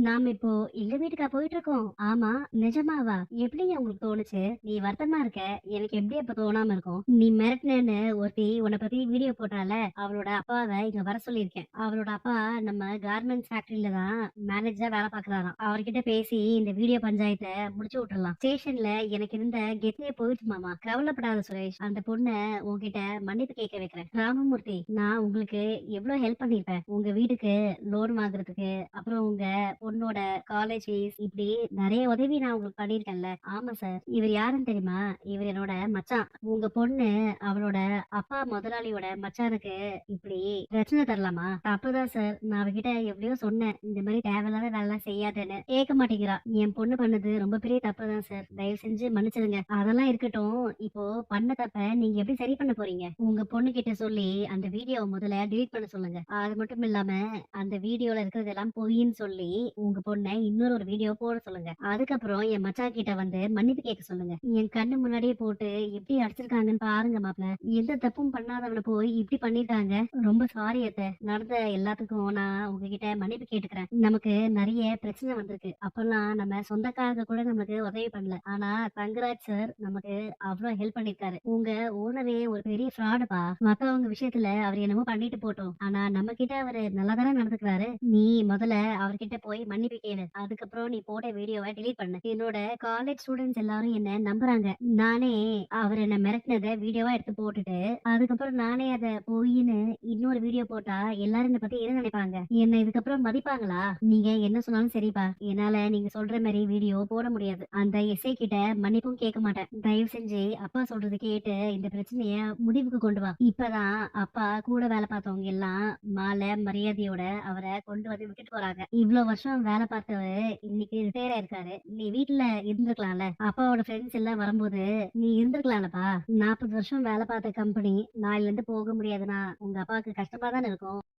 நாம இப்போ எங்க வீட்டுக்கா போயிட்டு இருக்கோம்? ஆமா. நிஜமாவா? எப்படிங்க உங்களுக்கு தோணுச்சு? நீ வருத்தமா இருக்க. எனக்கு எப்படி அப்ப தோணாம இருக்கும்? நீ மிரட்டுனேன்னு ஒருத்தி உன்ன பத்தி வீடியோ போட்டால, அவளோட அப்பாவ இங்க வர சொல்லியிருக்கேன். அவளோட அப்பா நம்ம கார்மெண்ட்ஸ் ஃபேக்டரியில தான் மேனேஜரா வேலை பார்க்குறாராம். அவர்கிட்ட பேசி இந்த வீடியோ பஞ்சாயத்த முடிச்சு விட்டுறலாம். ஸ்டேஷன்ல எனக்கு இருந்த கெத்தே போயிடுச்சு மாமா. கவலைப்படாத சுரேஷ். அந்த பொண்ண உன்கிட்ட மன்னிப்பு கேட்க வைக்கிறேன். ராமமூர்த்தி, நான் உங்களுக்கு எவ்வளவு ஹெல்ப் பண்ணியிருப்பேன். உங்க வீட்டுக்கு லோன் வாங்குறதுக்கு, அப்புறம் உங்க பொண்ணோட காலேஜ் ஃபீஸ் இப்படி நெறைய உதவி நான் உங்களுக்கு பண்ணியிருக்கேன்ல. ஆமா சார். இவர் யாருன்னு தெரியுமா? இவர் என்னோட மச்சான். உங்க பொண்ணு அவளோட அப்பா முதலாளியோட மச்சானுக்கு இப்படி பிரச்சனை தரலாமா? தப்புதான் சார். நான் அவகிட்ட எவ்வளவோ சொன்னேன். இந்த மாரி தேவையில்லாத வேலைலாம் செய்யாதன்னு. கேட்க மாட்டேங்கிறா. என் பொண்ணு பண்ணது ரொம்ப பெரிய தப்புதான் சார். தயவு செஞ்சு மன்னிச்சிடுங்க. அதெல்லாம் இருக்கட்டும். இப்போ பண்ண தப்ப நீங்க எப்படி சரி பண்ண போறீங்க? உங்க பொண்ணுகிட்ட சொல்லி அந்த வீடியோவ முதல்ல டெலீட் பண்ண சொல்லுங்க. அது மட்டும் இல்லாம அந்த வீடியோல இருக்கிறதெல்லாம் பொய்ன்னு சொல்லி உங்க பொண்ண இன்னொரு ஒரு வீடியோ போட சொல்லுங்க. அதுக்கப்புறம் என் மச்சான் கிட்ட வந்து மன்னிப்பு கேட்க சொல்லுங்க. என் கண்ணு முன்னாடியே போட்டு எப்படி அடிச்சிருக்காங்கன்னு பாருங்க மாப்ள. எந்த தப்பும் பண்ணாதவன போய் இப்படி பண்ணிட்டாங்க. ரொம்ப சாரி அத்த. நடந்த எல்லாத்துக்கும் நான் உங்ககிட்ட மன்னிப்பு கேட்டுக்கிறேன். நமக்கு நிறைய பிரச்சனை வந்திருக்கு. அப்பெல்லாம் நம்ம சொந்தக்காரங்க கூட நமக்கு உதவி பண்ணல. ஆனா தங்கராஜ் சார் நமக்கு அவ்வளவு ஹெல்ப் பண்ணிருக்காரு. உங்க ஓனரே ஒரு பெரிய ஃப்ராடுப்பா. மத்தவங்க விஷயத்துல அவர் என்னமோ பண்ணிட்டு போட்டோம். ஆனா நம்ம கிட்ட அவரு நல்லா தானே நடந்துக்கிறாரு. நீ முதல்ல அவர்கிட்ட போய் மன்னிப்பு கேளு. அதுக்கப்புறம் நீ போட்ட வீடியோவை டெலீட் பண்ணு. என்னோட காலேஜ் ஸ்டூடெண்ட்ஸ் எல்லாரும் என்ன நம்புறாங்க. நானே அவர் என்ன மிரட்டினத வீடியோவா எடுத்து போட்டுட்டு, அதுக்கப்புறம் நானே அத பொய்ன்னு இன்னொரு வீடியோ போட்டா எல்லாரும் என்ன பத்தி என்ன நினைப்பாங்க? என்ன இதுக்கப்புறம் மதிப்பாங்களா? நீங்க என்ன சொன்னாலும் சரிப்பா. என்னால நீங்க சொல்ற மாதிரி வீடியோ போட முடியாது. அந்த எஸ்ஐ கிட்ட மன்னிப்பும் கேட்க மாட்டேன். தயவு செஞ்சு அப்பா சொல்றது கேட்டு இந்த பிரச்சனைய முடிவுக்கு கொண்டு வா. இப்பதான் அப்பா கூட வேலை பார்த்தவங்க எல்லாம் மாலை மரியாதையோட அவரை கொண்டு வந்து விட்டுட்டு போறாங்க. இவ்வளவு வருஷம் வேலை பார்த்தவரு இன்னைக்கு ரிட்டையர் ஆயிருக்காரு. நீ வீட்டுல இருந்திருக்கலாம்ல. அப்பாவோட ஃப்ரெண்ட்ஸ் எல்லாம் வரும்போது நீ இருந்திருக்கலாம்லப்பா. 40 வருஷம் வேலை பார்த்த கம்பெனி நாளைல இருந்து போக முடியாதுன்னா உங்க அப்பாவுக்கு கஷ்டமா தானே இருக்கும்.